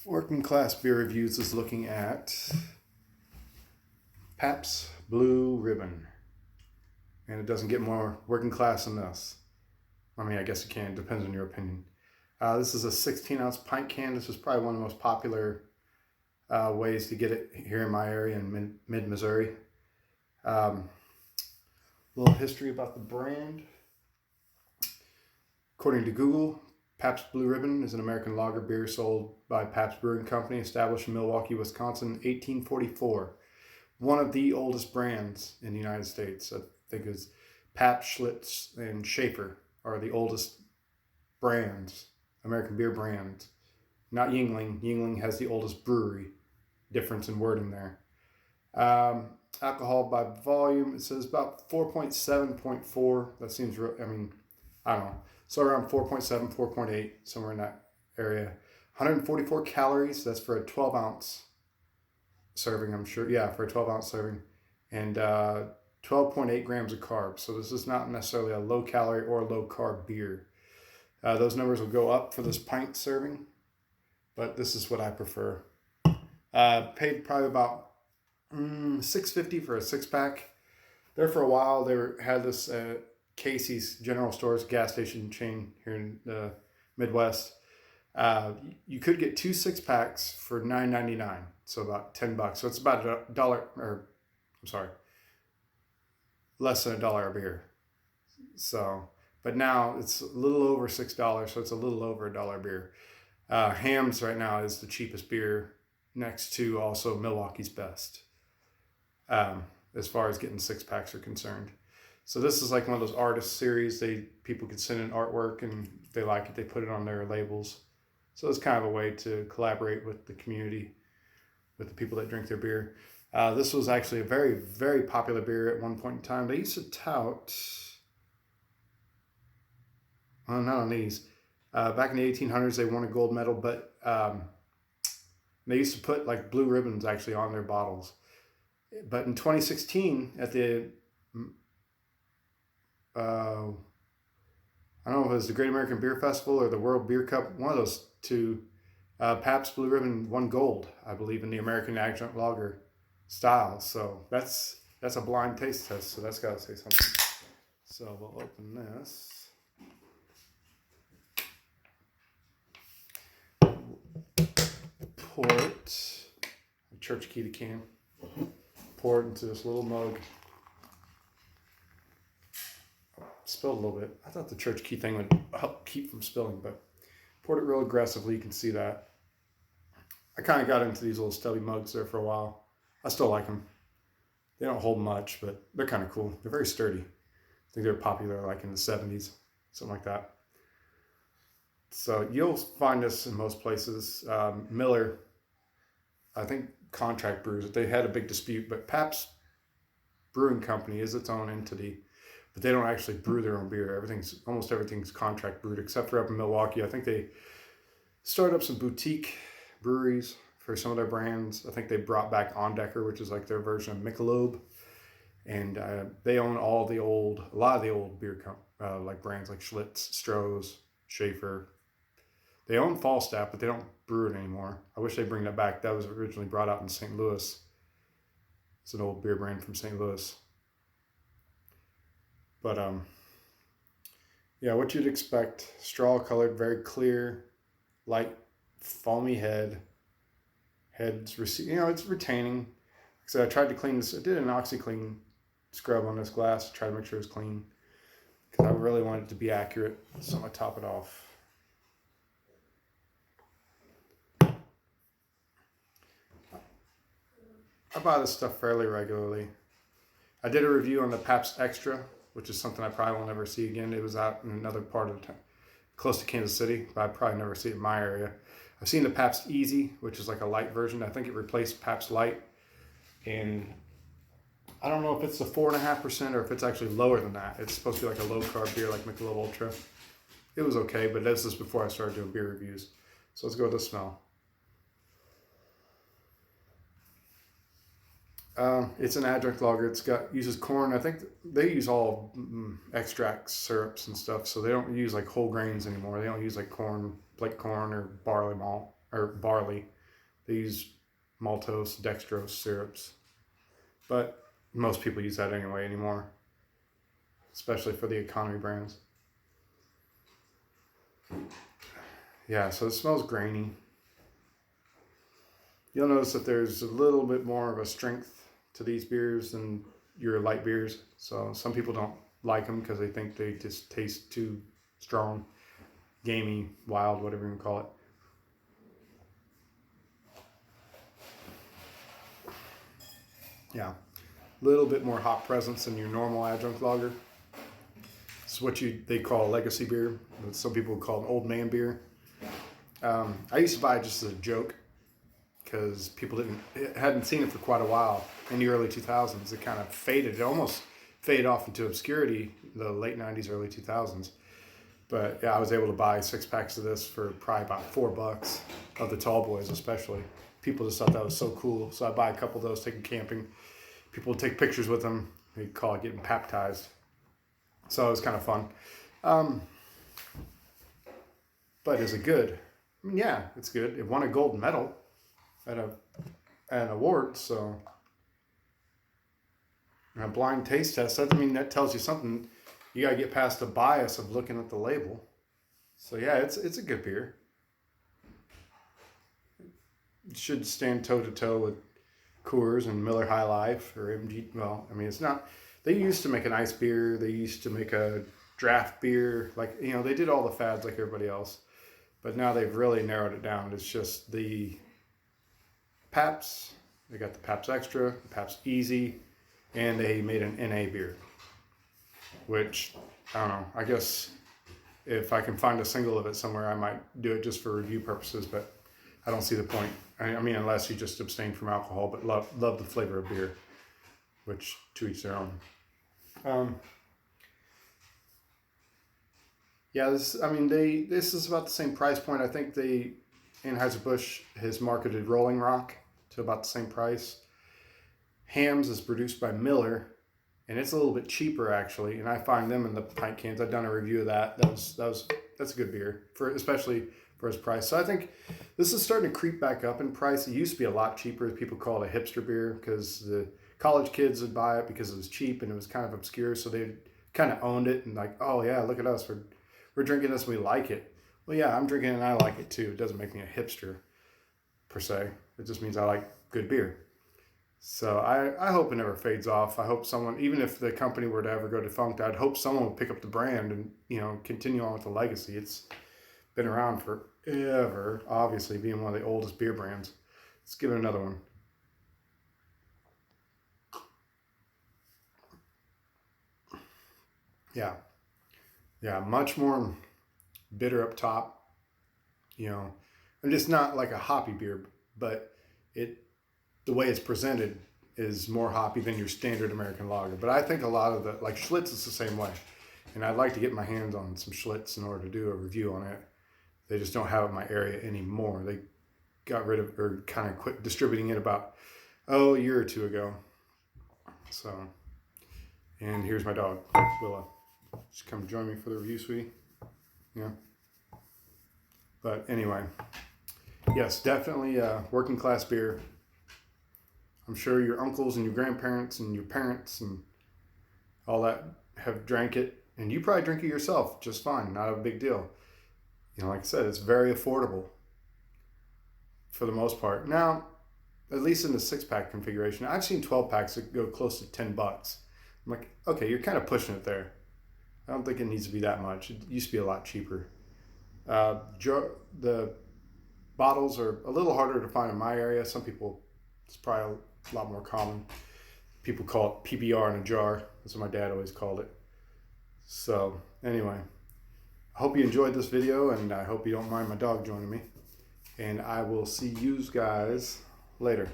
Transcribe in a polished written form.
Working Class Beer Reviews is looking at Pabst Blue Ribbon. And it doesn't get more working class than this. I mean, I guess it can. It depends on your opinion. This is a 16-ounce pint can. This is probably one of the most popular ways to get it here in my area in mid-Missouri. A little history about the brand. According to Google, Pabst Blue Ribbon is an American lager beer sold by Pabst Brewing Company, established in Milwaukee, Wisconsin in 1844. One of the oldest brands in the United States. I think is Pabst, Schlitz, and Schaefer are the oldest brands, American beer brands. Not Yuengling. Yuengling has the oldest brewery. Difference in wording there. Alcohol by volume, it says about 4.7.4. That seems real. I mean, I don't know. So around 4.7, 4.8, somewhere in that area. 144 calories. That's for a 12-ounce serving, I'm sure. Yeah, for a 12-ounce serving. And 12.8 grams of carbs. So this is not necessarily a low-calorie or low-carb beer. Those numbers will go up for this pint serving, but this is what I prefer. Paid probably about $6.50 for a six-pack. There for a while, had this Casey's General Stores gas station chain here in the Midwest. You could get 2 six-packs for $9.99, so about $10. So it's about less than $1 a beer. So, but now it's a little over $6, so it's a little over $1 beer. Hamm's right now is the cheapest beer, next to also Milwaukee's Best, as far as getting six-packs are concerned. So this is like one of those artist series. People can send in artwork, and if they like it, they put it on their labels. So it's kind of a way to collaborate with the community, with the people that drink their beer. This was actually a very, very popular beer at one point in time. They used to tout, well, not on these. Back in the 1800s, they won a gold medal, but they used to put like blue ribbons actually on their bottles. But in 2016, at the I don't know if it was the Great American Beer Festival or the World Beer Cup, one of those two, Pabst Blue Ribbon won gold, I believe, in the American Adjunct Lager style. So that's a blind taste test, so that's got to say something. So we'll open this. Pour it, church key to can, pour it into this little mug. Spilled a little bit. I thought the church key thing would help keep from spilling, but poured it real aggressively. You can see that. I kind of got into these little stubby mugs there for a while. I still like them. They don't hold much, but they're kind of cool. They're very sturdy. I think they're popular like in the 70s, something like that. So you'll find this in most places. Miller, I think contract brews. They had a big dispute, but Pabst Brewing Company is its own entity. But they don't actually brew their own beer. Almost everything's contract brewed, except for up in Milwaukee. I think they started up some boutique breweries for some of their brands. I think they brought back Ondecker, which is like their version of Michelob. And they own a lot of the old beer like brands like Schlitz, Stroh's, Schaefer. They own Falstaff, but they don't brew it anymore. I wish they'd bring that back. That was originally brought out in St. Louis. It's an old beer brand from St. Louis. But yeah, what you'd expect: straw colored, very clear, light, foamy head. It's retaining. Like I said, I tried to clean this. I did an OxyClean scrub on this glass to try to make sure it was clean, because I really wanted it to be accurate. So I'm gonna top it off. I buy this stuff fairly regularly. I did a review on the Pabst Extra, which is something I probably won't ever see again. It was out in another part of town, close to Kansas City, but I probably never see it in my area. I've seen the Pabst Easy, which is like a light version. I think it replaced Pabst Light. And I don't know if it's the 4.5% or if it's actually lower than that. It's supposed to be like a low-carb beer like Michelob Ultra. It was okay, but this is before I started doing beer reviews. So let's go with the smell. It's an adjunct lager. Uses corn. I think they use all extracts, syrups, and stuff. So they don't use like whole grains anymore. They don't use like corn, or barley malt or barley. They use maltose, dextrose syrups, but most people use that anyway anymore, especially for the economy brands. Yeah, so it smells grainy. You'll notice that there's a little bit more of a strength to these beers than your light beers. So some people don't like them because they think they just taste too strong, gamey, wild, whatever you want to call it. Yeah, a little bit more hop presence than your normal adjunct lager. It's what they call a legacy beer. What some people call an old man beer. I used to buy it just as a joke because people hadn't seen it for quite a while. In the early 2000s, it kind of faded. It almost faded off into obscurity, the late 90s, early 2000s. But yeah, I was able to buy 6 packs of this for probably about $4, of the tall boys especially. People just thought that was so cool. So I buy a couple of those, take them camping. People would take pictures with them. They call it getting baptized. So it was kind of fun. But is it good? I mean, yeah, it's good. It won a gold medal at an award, so a blind taste test. I mean, that tells you something. You gotta get past the bias of looking at the label. So yeah, it's a good beer. It should stand toe to toe with Coors and Miller High Life or MG. Well, I mean, it's not. They used to make an ice beer. They used to make a draft beer. Like, you know, they did all the fads like everybody else. But now they've really narrowed it down. It's just the Pabst. They got the Pabst Extra, the Pabst Easy, and they made an NA beer. Which, I don't know. I guess if I can find a single of it somewhere, I might do it just for review purposes. But I don't see the point. I mean, unless you just abstain from alcohol, but love the flavor of beer, which to each their own. Yeah, this is about the same price point. I think Anheuser-Busch has marketed Rolling Rock to about the same price. Hamm's is produced by Miller, and it's a little bit cheaper actually. And I find them in the pint cans. I've done a review of that. That's a good beer especially for its price. So I think this is starting to creep back up in price. It used to be a lot cheaper. People call it a hipster beer because the college kids would buy it because it was cheap and it was kind of obscure. So they kind of owned it and like, oh yeah, look at us. We're drinking this and we like it. Well, yeah, I'm drinking it and I like it too. It doesn't make me a hipster per se. It just means I like good beer. So I hope it never fades off. I hope someone, even if the company were to ever go defunct, I'd hope someone would pick up the brand and, you know, continue on with the legacy. It's been around forever, obviously being one of the oldest beer brands. Let's give it another one. Yeah, much more bitter up top, you know, and it's not like a hoppy beer, but the way it's presented is more hoppy than your standard American lager. But I think a lot of like Schlitz is the same way. And I'd like to get my hands on some Schlitz in order to do a review on it. They just don't have it in my area anymore. They got rid of, or kind of quit distributing it about, a year or two ago. So, and here's my dog, Willa. Just come join me for the review, sweetie. Yeah. But anyway, yes, definitely a working class beer. I'm sure your uncles and your grandparents and your parents and all that have drank it. And you probably drink it yourself just fine. Not a big deal. You know, like I said, it's very affordable for the most part. Now, at least in the 6-pack configuration, I've seen 12 packs that go close to $10. I'm like, okay, you're kind of pushing it there. I don't think it needs to be that much. It used to be a lot cheaper. The bottles are a little harder to find in my area. Some people, it's probably a lot more common. People call it PBR in a jar. That's what my dad always called it. So anyway, I hope you enjoyed this video, and I hope you don't mind my dog joining me. And I will see you guys later.